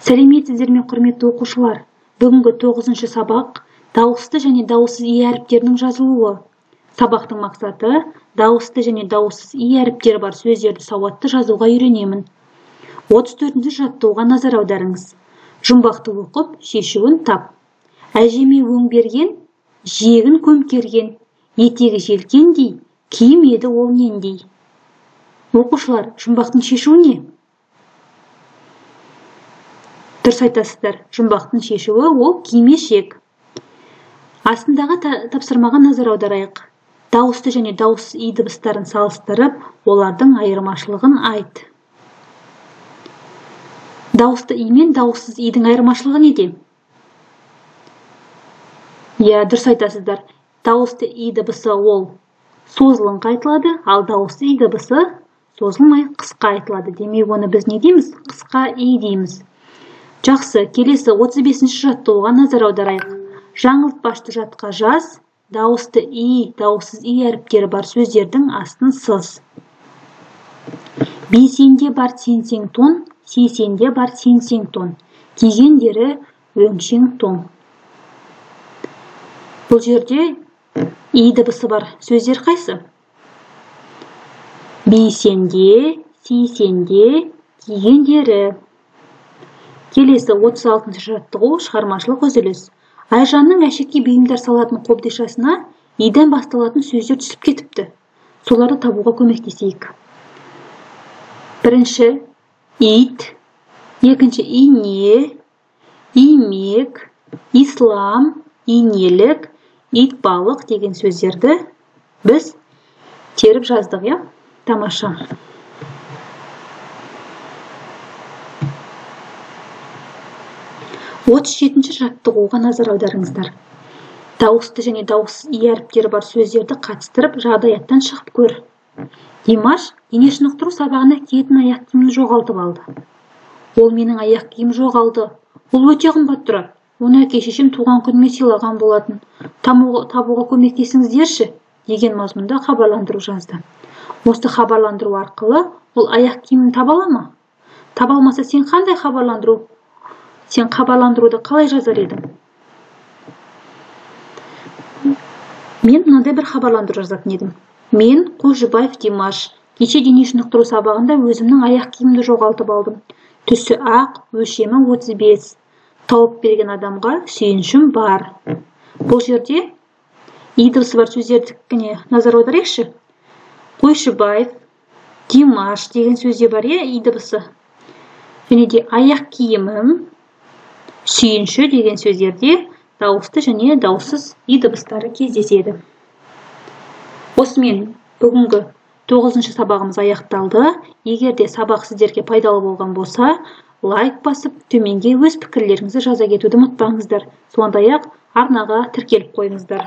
Сәлеметсіздер ме, құрметті оқушылар? Бүгінгі 9-шы сабақ дауысты және дауыссыз и әріптерінің жазылуы. Сабақтың мақсаты дауысты және дауыссыз и әріптері бар сөздерді сауатты жазуға үйренемін. 34-ші жаттығуға назар аударыңыз. Жұмбақты оқып, шешуін тап. Әжеме өң берген, жегін көмкерген, етегі желкендей, киім еді ол нендей. Оқушылар, жұмбақтың шешуі не? Дұрыс айтасыздар. Жұмбақтың шешуі ол кимешек. Астындағы тапсырмаға назар аударайық. Дауысты және дауыссыз и дыбыстарын салыстырып, олардың айырмашылығын айт. Дауысты и мен дауыссыз идің айырмашылығы неде? Дұрыс айтасыздар. Дауысты и дыбысы ол созылыңқы айтылады, ал дауысты и дыбысы созылмай қысқа айтылады. Демек, оны біз не дейміз? Қысқа и дейміз. Жақсы, келесі 35-ші жаттығуға назар аударайық. Жаңылтпашты жатқа жаз, дауысты и, дауыссыз и әріптері бар сөздердің астын сыз. Бейсенде бар сеңсең тон, сейсенде бар сеңсең тон. Кигендері өңшең тон. Бұл жерде и дыбысы бар сөздер қайсы? Бейсенде, сейсенде, кигендері. Келесі 36-шы жаттығу шығармашылық үзіліс. Айжанның әшекке бұйымдар салатын қобдишасына иден басталатын сөздер түсіп кетіпті. Соларды табуға көмектесейік. Бірінші ит, екінші ине, имек, ислам, инелік, итбалық деген сөздерді біз теріп жаздық, я? Тамаша. 37-ші жаттығуға назар аударыңыздар. Дауысты және дауыссыз и әріптері бар сөздерді қатыстырып, жағдаяттан шығып көр. Димаш дене шынықтыру сабағына киетін аяқ киімін жоғалтып алды. Ол менің аяқ киім жоғалды. Ол өте қымбат тұрады. Оны әке-шешем туған күніме сыйлаған болатын. Табуға көмектесіңіздерші деген мазмұнда хабарландыру жазды. Осы хабарландыру арқылы ол аяқ киімін таба ала ма? Таба алмаса, сен қандай хабарландыру? Сен хабарландыруды қалай жазар едің? Мен мынандай бір хабарландыру жазатын едім. Мен Қожыбаев Димаш. Кеше дене шынықтыру сабағында өзімнің аяқ киімімді жоғалтып алдым. Түсі ақ, өлшемі 35. Тауып берген адамға сүйіншім бар. Бұл жерде и дыбысы бар сөздердікіне назар аударайықшы. Қойшыбаев, Димаш деген сөзде бар, и дыбысы. Және де аяқ киімім, сүйінші деген сөздерде дауысты және дауыссыз и дыбыстары кездеседі. Осымен бүгінгі 9-шы сабағымыз аяқталды. Егер де сабақ сіздерге пайдалы болған болса, лайк басып, төменге өз пікірлеріңізді жаза кетуді ұмытпаңыздар. Сондай-ақ арнаға тіркеліп қойыңыздар.